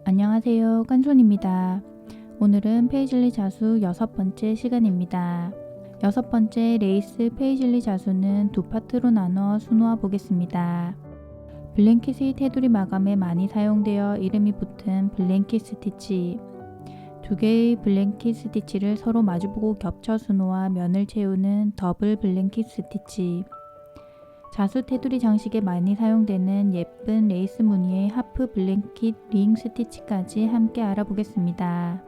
안녕하세요. 깐손입니다. 오늘은 페이즐리 자수 6번째 시간입니다. 6번째 레이스 페이즐리 자수는 두 파트로 나눠 수놓아 보겠습니다. 블랭킷의 테두리 마감에 많이 사용되어 이름이 붙은 블랭킷 스티치, 두 개의 블랭킷 스티치를 서로 마주보고 겹쳐 수놓아 면을 채우는 더블 블랭킷 스티치, 자수 테두리 장식에 많이 사용되는 예쁜 레이스 무늬의 하프 블랭킷 링 스티치까지 함께 알아보겠습니다.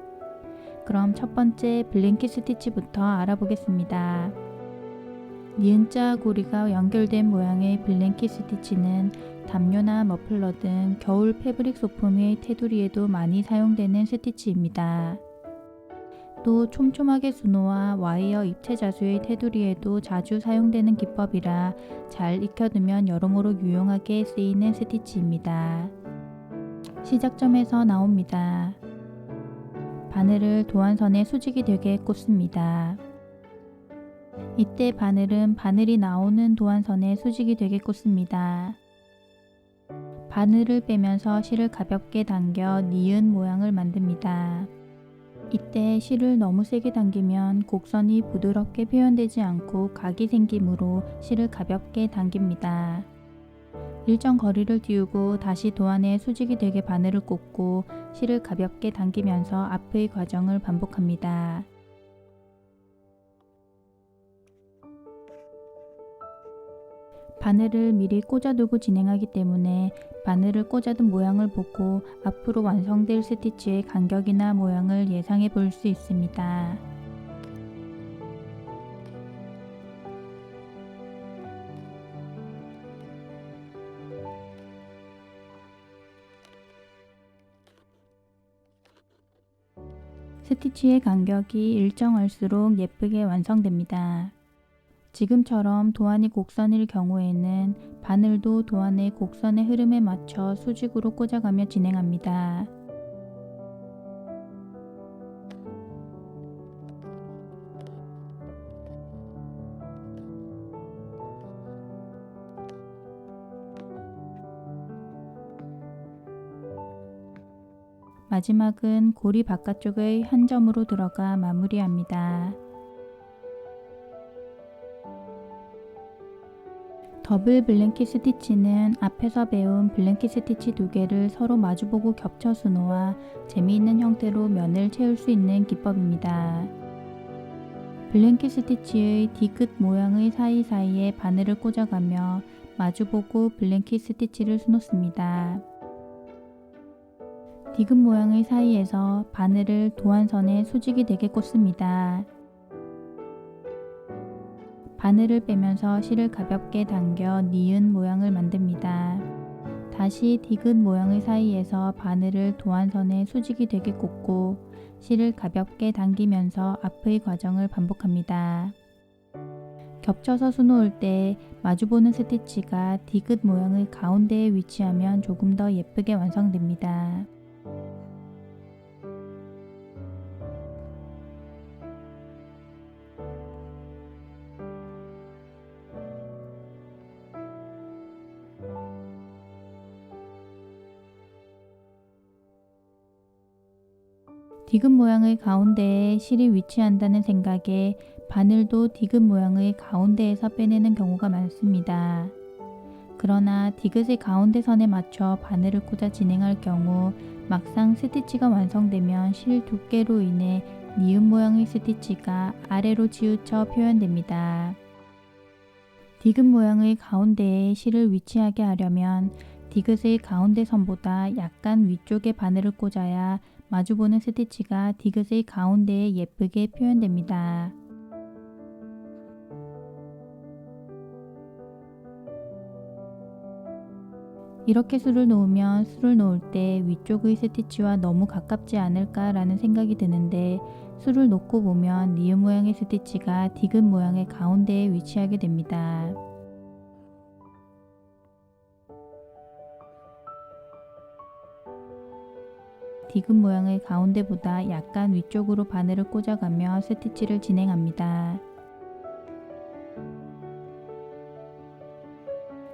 그럼 첫 번째 블랭킷 스티치부터 알아보겠습니다. 니은자 고리가 연결된 모양의 블랭킷 스티치는 담요나 머플러 등 겨울 패브릭 소품의 테두리에도 많이 사용되는 스티치입니다. 또 촘촘하게 수놓아 와이어 입체 자수의 테두리에도 자주 사용되는 기법이라 잘 익혀두면 여러모로 유용하게 쓰이는 스티치입니다. 시작점에서 나옵니다. 바늘을 도안선에 수직이 되게 꽂습니다. 이때 바늘은 바늘이 나오는 도안선에 수직이 되게 꽂습니다. 바늘을 빼면서 실을 가볍게 당겨 니은 모양을 만듭니다. 이때 실을 너무 세게 당기면 곡선이 부드럽게 표현되지 않고 각이 생기므로 실을 가볍게 당깁니다. 일정 거리를 띄우고 다시 도안에 수직이 되게 바늘을 꽂고 실을 가볍게 당기면서 앞의 과정을 반복합니다. 바늘을 미리 꽂아두고 진행하기 때문에 바늘을 꽂아둔 모양을 보고 앞으로 완성될 스티치의 간격이나 모양을 예상해 볼 수 있습니다. 스티치의 간격이 일정할수록 예쁘게 완성됩니다. 지금처럼 도안이 곡선일 경우에는 바늘도 도안의 곡선의 흐름에 맞춰 수직으로 꽂아가며 진행합니다. 마지막은 고리 바깥쪽의 한 점으로 들어가 마무리합니다. 더블 블랭킷 스티치는 앞에서 배운 블랭킷 스티치 두 개를 서로 마주보고 겹쳐 수놓아 재미있는 형태로 면을 채울 수 있는 기법입니다. 블랭킷 스티치의 D끝 모양의 사이사이에 바늘을 꽂아가며 마주보고 블랭킷 스티치를 수놓습니다. D끝 모양의 사이에서 바늘을 도안선에 수직이 되게 꽂습니다. 바늘을 빼면서 실을 가볍게 당겨 니은 모양을 만듭니다. 다시 디귿 모양의 사이에서 바늘을 도안선에 수직이 되게 꽂고 실을 가볍게 당기면서 앞의 과정을 반복합니다. 겹쳐서 수놓을 때 마주보는 스티치가 디귿 모양의 가운데에 위치하면 조금 더 예쁘게 완성됩니다. 디귿 모양의 가운데에 실이 위치한다는 생각에 바늘도 디귿 모양의 가운데에서 빼내는 경우가 많습니다. 그러나 디귿의 가운데 선에 맞춰 바늘을 꽂아 진행할 경우 막상 스티치가 완성되면 실 두께로 인해 니은 모양의 스티치가 아래로 치우쳐 표현됩니다. 디귿 모양의 가운데에 실을 위치하게 하려면 디귿의 가운데 선보다 약간 위쪽에 바늘을 꽂아야 마주보는 스티치가 디귿의 가운데에 예쁘게 표현됩니다. 이렇게 술을 놓으면 술을 놓을 때 위쪽의 스티치와 너무 가깝지 않을까 라는 생각이 드는데 술을 놓고 보면 니은 모양의 스티치가 디귿 모양의 가운데에 위치하게 됩니다. 디귿 모양의 가운데보다 약간 위쪽으로 바늘을 꽂아가며 스티치를 진행합니다.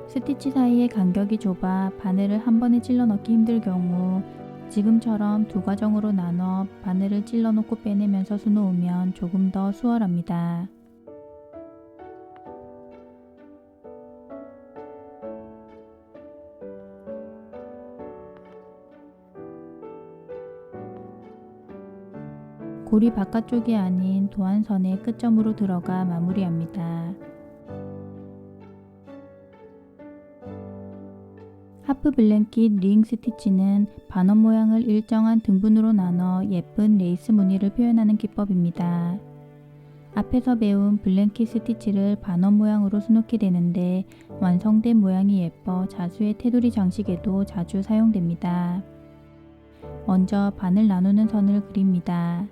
스티치 사이의 간격이 좁아 바늘을 한 번에 찔러 넣기 힘들 경우 지금처럼 두 과정으로 나눠 바늘을 찔러 놓고 빼내면서 수놓으면 조금 더 수월합니다. 고리 바깥쪽이 아닌 도안선의 끝점으로 들어가 마무리합니다. 하프 블랭킷 링 스티치는 반원 모양을 일정한 등분으로 나눠 예쁜 레이스 무늬를 표현하는 기법입니다. 앞에서 배운 블랭킷 스티치를 반원 모양으로 수놓게 되는데 완성된 모양이 예뻐 자수의 테두리 장식에도 자주 사용됩니다. 먼저 반을 나누는 선을 그립니다.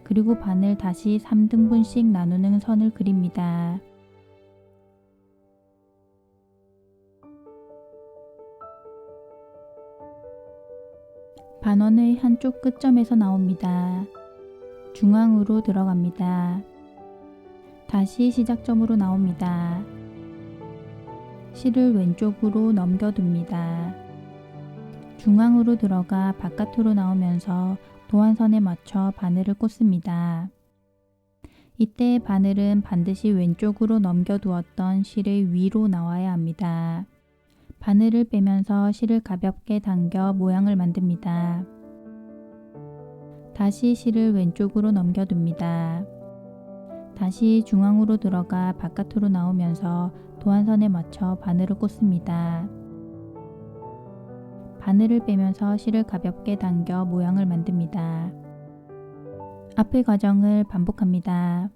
그리고 반을 다시 3등분씩 나누는 선을 그립니다. 반원의 한쪽 끝점에서 나옵니다. 중앙으로 들어갑니다. 다시 시작점으로 나옵니다. 실을 왼쪽으로 넘겨둡니다. 중앙으로 들어가 바깥으로 나오면서 도안선에 맞춰 바늘을 꽂습니다. 이때 바늘은 반드시 왼쪽으로 넘겨두었던 실의 위로 나와야 합니다. 바늘을 빼면서 실을 가볍게 당겨 모양을 만듭니다. 다시 실을 왼쪽으로 넘겨둡니다. 다시 중앙으로 들어가 바깥으로 나오면서 도안선에 맞춰 바늘을 꽂습니다. 바늘을 빼면서 실을 가볍게 당겨 모양을 만듭니다. 앞의 과정을 반복합니다.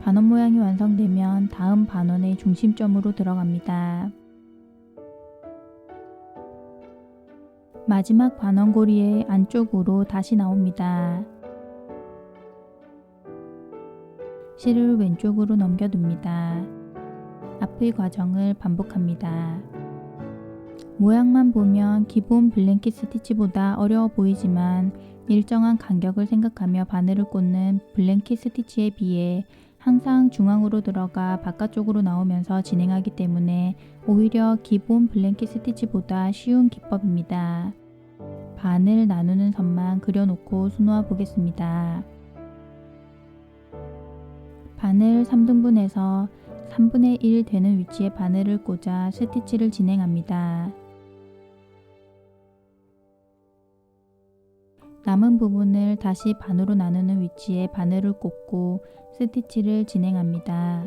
반원 모양이 완성되면 다음 반원의 중심점으로 들어갑니다. 마지막 반원고리의 안쪽으로 다시 나옵니다. 실을 왼쪽으로 넘겨둡니다. 앞의 과정을 반복합니다. 모양만 보면 기본 블랭킷 스티치보다 어려워 보이지만 일정한 간격을 생각하며 바늘을 꽂는 블랭킷 스티치에 비해 항상 중앙으로 들어가 바깥쪽으로 나오면서 진행하기 때문에 오히려 기본 블랭킷 스티치보다 쉬운 기법입니다. 반을 나누는 선만 그려놓고 수놓아 보겠습니다. 반을 3등분해서 3분의 1 되는 위치에 바늘을 꽂아 스티치를 진행합니다. 남은 부분을 다시 반으로 나누는 위치에 바늘을 꽂고 스티치를 진행합니다.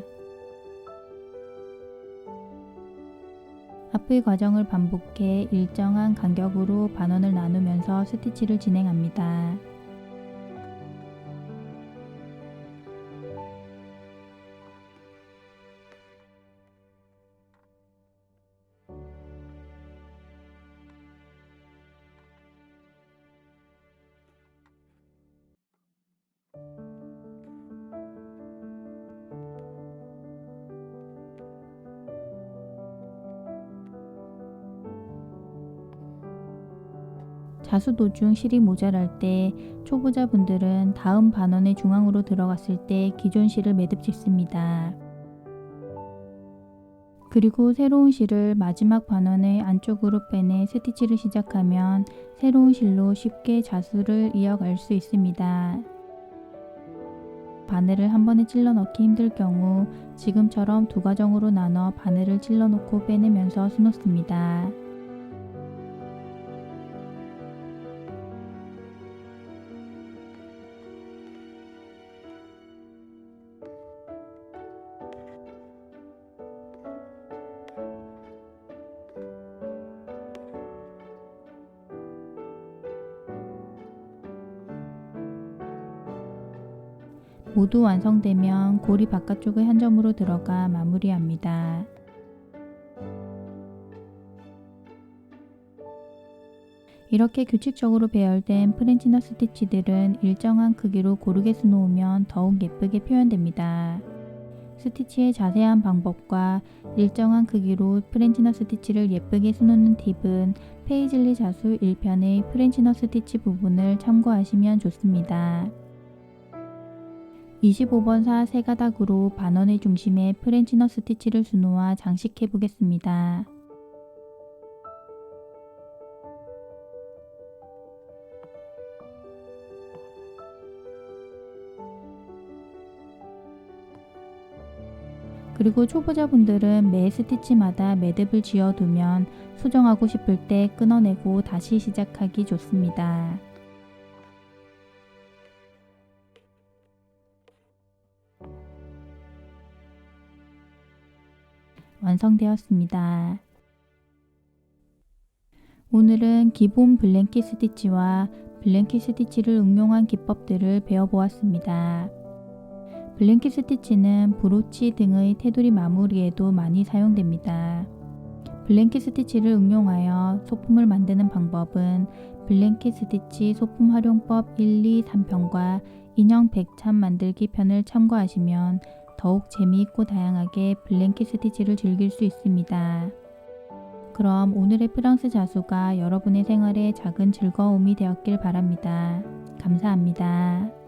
앞의 과정을 반복해 일정한 간격으로 반원을 나누면서 스티치를 진행합니다. 자수 도중 실이 모자랄 때 초보자분들은 다음 반원의 중앙으로 들어갔을 때 기존 실을 매듭 짓습니다. 그리고 새로운 실을 마지막 반원의 안쪽으로 빼내 스티치를 시작하면 새로운 실로 쉽게 자수를 이어갈 수 있습니다. 바늘을 한 번에 찔러 넣기 힘들 경우 지금처럼 두 과정으로 나눠 바늘을 찔러 놓고 빼내면서 수놓습니다. 모두 완성되면 고리 바깥쪽의 한 점으로 들어가 마무리합니다. 이렇게 규칙적으로 배열된 프렌치넛 스티치들은 일정한 크기로 고르게 수놓으면 더욱 예쁘게 표현됩니다. 스티치의 자세한 방법과 일정한 크기로 프렌치너 스티치를 예쁘게 수놓는 팁은 페이즐리 자수 1편의 프렌치너 스티치 부분을 참고하시면 좋습니다. 25번사 세 가닥으로 반원의 중심에 프렌치너 스티치를 수놓아 장식해 보겠습니다. 그리고 초보자분들은 매 스티치마다 매듭을 지어두면 수정하고 싶을 때 끊어내고 다시 시작하기 좋습니다. 완성되었습니다. 오늘은 기본 블랭킷 스티치와 블랭킷 스티치를 응용한 기법들을 배워보았습니다. 블랭킷 스티치는 브로치 등의 테두리 마무리에도 많이 사용됩니다. 블랭킷 스티치를 응용하여 소품을 만드는 방법은 블랭킷 스티치 소품 활용법 1, 2, 3편과 인형 백참 만들기 편을 참고하시면 더욱 재미있고 다양하게 블랭킷 스티치를 즐길 수 있습니다. 그럼 오늘의 프랑스 자수가 여러분의 생활에 작은 즐거움이 되었길 바랍니다. 감사합니다.